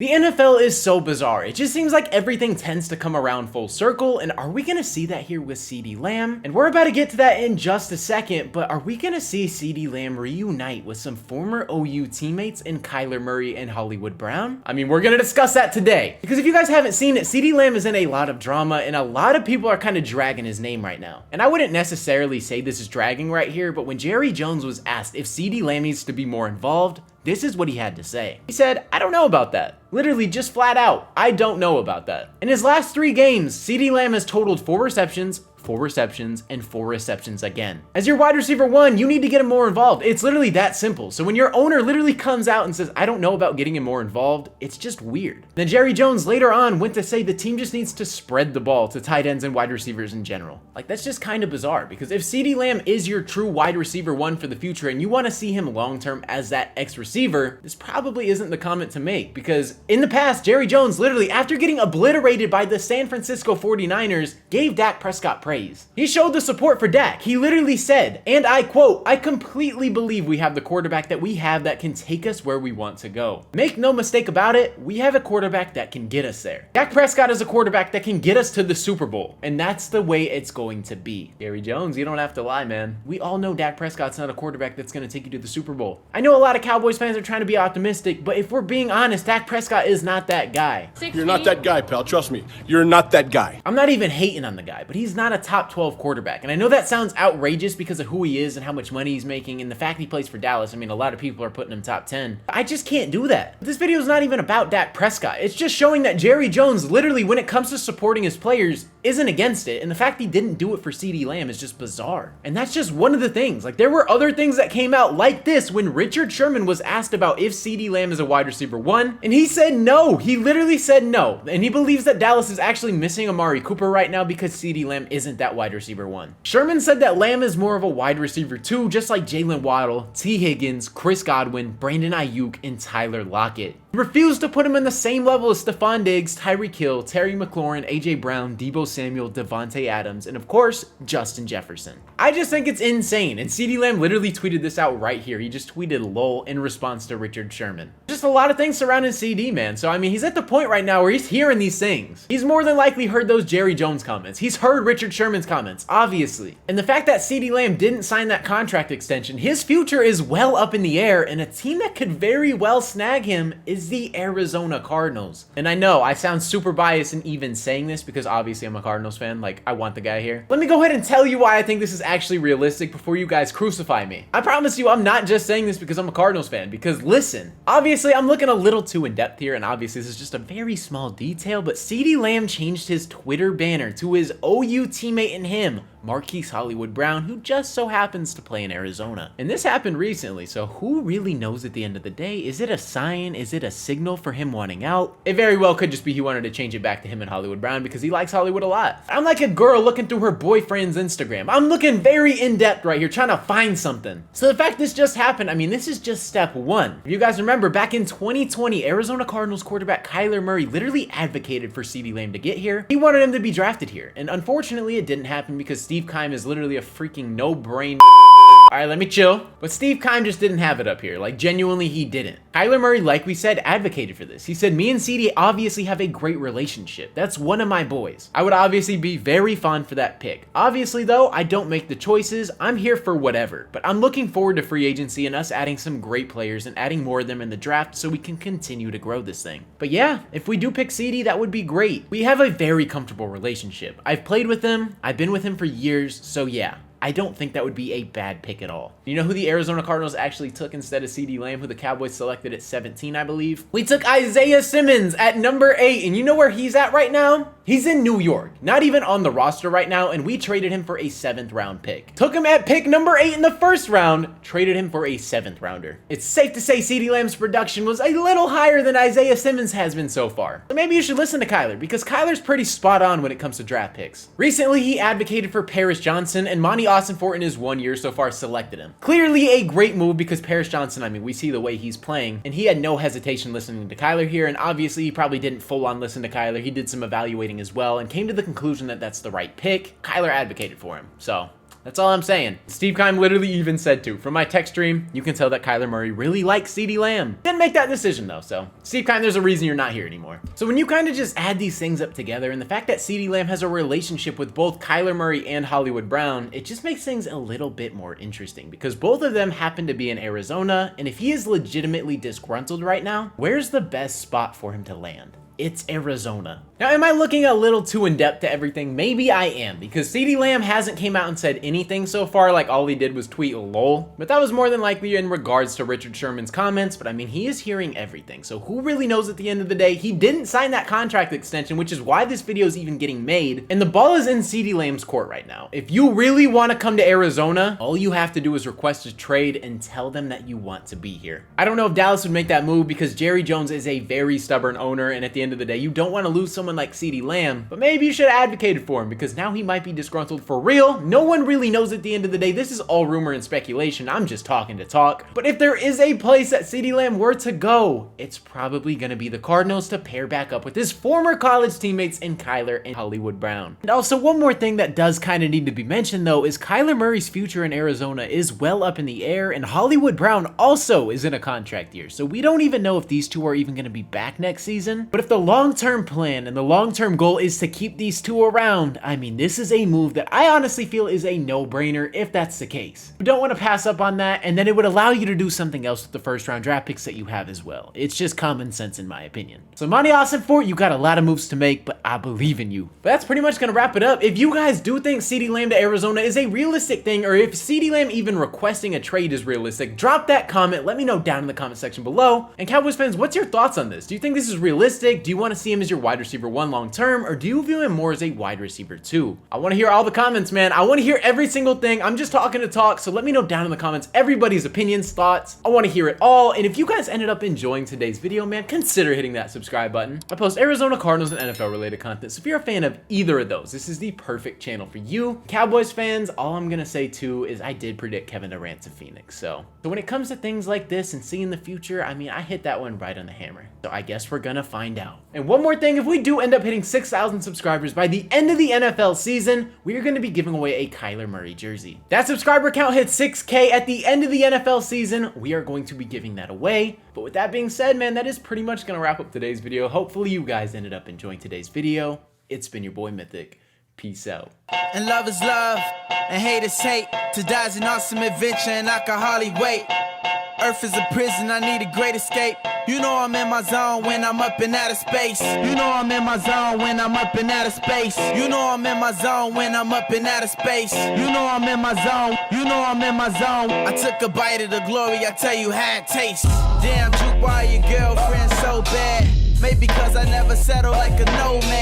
The NFL is so bizarre. It just seems like everything tends to come around full circle, and are we gonna see that here with CeeDee Lamb? And we're about to get to that in just a second, but are we gonna see CeeDee Lamb reunite with some former OU teammates in Kyler Murray and Hollywood Brown? I mean, we're gonna discuss that today. Because if you guys haven't seen it, CeeDee Lamb is in a lot of drama, and a lot of people are kind of dragging his name right now. And I wouldn't necessarily say this is dragging right here, but when Jerry Jones was asked if CeeDee Lamb needs to be more involved, this is what he had to say. He said, "I don't know about that." Literally just flat out, I don't know about that. In his last 3 games, CeeDee Lamb has totaled 4 receptions, 4 receptions, and 4 receptions again. As your wide receiver 1, you need to get him more involved. It's literally that simple. So when your owner literally comes out and says, "I don't know about getting him more involved," it's just weird. Then Jerry Jones later on went to say the team just needs to spread the ball to tight ends and wide receivers in general. Like, that's just kind of bizarre, because if CeeDee Lamb is your true wide receiver 1 for the future and you want to see him long-term as that X-receiver, this probably isn't the comment to make, because in the past, Jerry Jones literally, after getting obliterated by the San Francisco 49ers, gave Dak Prescott praise. He showed the support for Dak. He literally said, and I quote, "I completely believe we have the quarterback that we have that can take us where we want to go. Make no mistake about it, we have a quarterback that can get us there." Dak Prescott is a quarterback that can get us to the Super Bowl, and that's the way it's going to be. Jerry Jones, you don't have to lie, man. We all know Dak Prescott's not a quarterback that's going to take you to the Super Bowl. I know a lot of Cowboys fans are trying to be optimistic, but if we're being honest, Dak Prescott is not that guy. You're not that guy, pal. Trust me. You're not that guy. I'm not even hating on the guy, but he's not a top 12 quarterback. And I know that sounds outrageous because of who he is and how much money he's making and the fact he plays for Dallas. I mean, a lot of people are putting him top 10. I just can't do that. This video is not even about Dak Prescott. It's just showing that Jerry Jones, literally, when it comes to supporting his players, isn't against it. And the fact he didn't do it for CeeDee Lamb is just bizarre. And that's just one of the things. Like, there were other things that came out like this when Richard Sherman was asked about if CeeDee Lamb is a wide receiver 1, and he said no. He literally said no. And he believes that Dallas is actually missing Amari Cooper right now because CeeDee Lamb isn't that wide receiver 1. Sherman said that Lamb is more of a wide receiver 2, just like Jalen Waddle, T. Higgins, Chris Godwin, Brandon Ayuk, and Tyler Lockett. He refused to put him in the same level as Stephon Diggs, Tyreek Hill, Terry McLaurin, A.J. Brown, Deebo Samuel, Devontae Adams, and of course, Justin Jefferson. I just think it's insane, and CeeDee Lamb literally tweeted this out right here. He just tweeted lol in response to Richard Sherman. Just a lot of things surrounding CeeDee, man. So, I mean, he's at the point right now where he's hearing these things. He's more than likely heard those Jerry Jones comments. He's heard Richard Sherman's comments, obviously. And the fact that CeeDee Lamb didn't sign that contract extension, his future is well up in the air, and a team that could very well snag him is the Arizona Cardinals. And I know I sound super biased in even saying this because obviously I'm a Cardinals fan. Like, I want the guy here. Let me go ahead and tell you why I think this is actually realistic before you guys crucify me. I promise you I'm not just saying this because I'm a Cardinals fan, because listen, obviously I'm looking a little too in depth here, and obviously this is just a very small detail, but CeeDee Lamb changed his Twitter banner to his OU teammate and him, Marquise Hollywood Brown, who just so happens to play in Arizona. And this happened recently, so who really knows at the end of the day? Is it a sign? Is it a signal for him wanting out? It very well could just be he wanted to change it back to him and Hollywood Brown because he likes Hollywood a lot. I'm like a girl looking through her boyfriend's Instagram. I'm looking very in-depth right here, trying to find something. So the fact this just happened, I mean, this is just step 1. If you guys remember, back in 2020, Arizona Cardinals quarterback Kyler Murray literally advocated for CeeDee Lamb to get here. He wanted him to be drafted here, and unfortunately it didn't happen because Steve Keim is literally a freaking no-brain. All right, let me chill. But Steve Keim just didn't have it up here. Like, genuinely, he didn't. Kyler Murray, like we said, advocated for this. He said, "Me and CeeDee obviously have a great relationship. That's one of my boys. I would obviously be very fond for that pick. Obviously, though, I don't make the choices. I'm here for whatever. But I'm looking forward to free agency and us adding some great players and adding more of them in the draft so we can continue to grow this thing. But yeah, if we do pick CeeDee, that would be great. We have a very comfortable relationship. I've played with him. I've been with him for years. So yeah, I don't think that would be a bad pick at all." You know who the Arizona Cardinals actually took instead of CeeDee Lamb, who the Cowboys selected at 17, I believe? We took Isaiah Simmons at number 8, and you know where he's at right now? He's in New York, not even on the roster right now, and we traded him for a 7th round pick. Took him at pick number 8 in the 1st round, traded him for a 7th rounder. It's safe to say CeeDee Lamb's production was a little higher than Isaiah Simmons has been so far. So maybe you should listen to Kyler, because Kyler's pretty spot on when it comes to draft picks. Recently, he advocated for Paris Johnson, and Monty Austin in his 1 year so far selected him. Clearly a great move because Paris Johnson, I mean, we see the way he's playing, and he had no hesitation listening to Kyler here, and obviously he probably didn't full on listen to Kyler. He did some evaluating as well and came to the conclusion that that's the right pick. Kyler advocated for him. So That's all I'm saying. Steve Keim literally even said to. From my text stream, you can tell that Kyler Murray really likes CeeDee Lamb. Didn't make that decision though, so Steve Keim, there's a reason you're not here anymore. So when you kind of just add these things up together, and the fact that CeeDee Lamb has a relationship with both Kyler Murray and Hollywood Brown, it just makes things a little bit more interesting because both of them happen to be in Arizona, and if he is legitimately disgruntled right now, where's the best spot for him to land? It's Arizona. Now, am I looking a little too in-depth to everything? Maybe I am, because CeeDee Lamb hasn't came out and said anything so far, like all he did was tweet lol, but that was more than likely in regards to Richard Sherman's comments, but I mean, he is hearing everything, so who really knows at the end of the day? He didn't sign that contract extension, which is why this video is even getting made, and the ball is in CeeDee Lamb's court right now. If you really want to come to Arizona, all you have to do is request a trade and tell them that you want to be here. I don't know if Dallas would make that move because Jerry Jones is a very stubborn owner, and at the end of the day, you don't want to lose someone like CeeDee Lamb, but maybe you should have advocated for him because now he might be disgruntled for real. No one really knows at the end of the day. This is all rumor and speculation. I'm just talking to talk. But if there is a place that CeeDee Lamb were to go, it's probably going to be the Cardinals to pair back up with his former college teammates in Kyler and Hollywood Brown. And also one more thing that does kind of need to be mentioned though is Kyler Murray's future in Arizona is well up in the air, and Hollywood Brown also is in a contract year. So we don't even know if these two are even going to be back next season. But if the long-term plan and the long-term goal is to keep these two around, I mean, this is a move that I honestly feel is a no-brainer if that's the case. We don't want to pass up on that, and then it would allow you to do something else with the first-round draft picks that you have as well. It's just common sense in my opinion. So Monty Austin Fort, you got a lot of moves to make, but I believe in you. But that's pretty much going to wrap it up. If you guys do think CeeDee Lamb to Arizona is a realistic thing, or if CeeDee Lamb even requesting a trade is realistic, drop that comment. Let me know down in the comment section below. And Cowboys fans, what's your thoughts on this? Do you think this is realistic? Do you want to see him as your wide receiver 1 long term, or do you view him more as a wide receiver 2? I want to hear all the comments, man. I want to hear every single thing. I'm just talking to talk, so let me know down in the comments everybody's opinions, thoughts. I want to hear it all. And if you guys ended up enjoying today's video, man, consider hitting that subscribe button. I post Arizona Cardinals and NFL related content, so if you're a fan of either of those, this is the perfect channel for you. Cowboys fans, all I'm gonna say too is I did predict Kevin Durant to Phoenix, so when it comes to things like this and seeing the future, I mean, I hit that one right on the hammer. So I guess we're gonna find out. And one more thing, if we do end up hitting 6,000 subscribers by the end of the NFL season, we are going to be giving away a Kyler Murray jersey. That subscriber count hits 6K at the end of the NFL season. We are going to be giving that away. But with that being said, man, that is pretty much going to wrap up today's video. Hopefully you guys ended up enjoying today's video. It's been your boy Mythic. Peace out. And love is love, and hate is hate. To die is an awesome adventure, and I can hardly wait. Earth is a prison, I need a great escape. You know I'm in my zone when I'm up in outer space. You know I'm in my zone when I'm up in outer space. You know I'm in my zone when I'm up in outer space. You know I'm in my zone. You know I'm in my zone. I took a bite of the glory, I tell you how it tastes. Damn, Juke, why your girlfriend so bad? Maybe because I never settle like a nomad.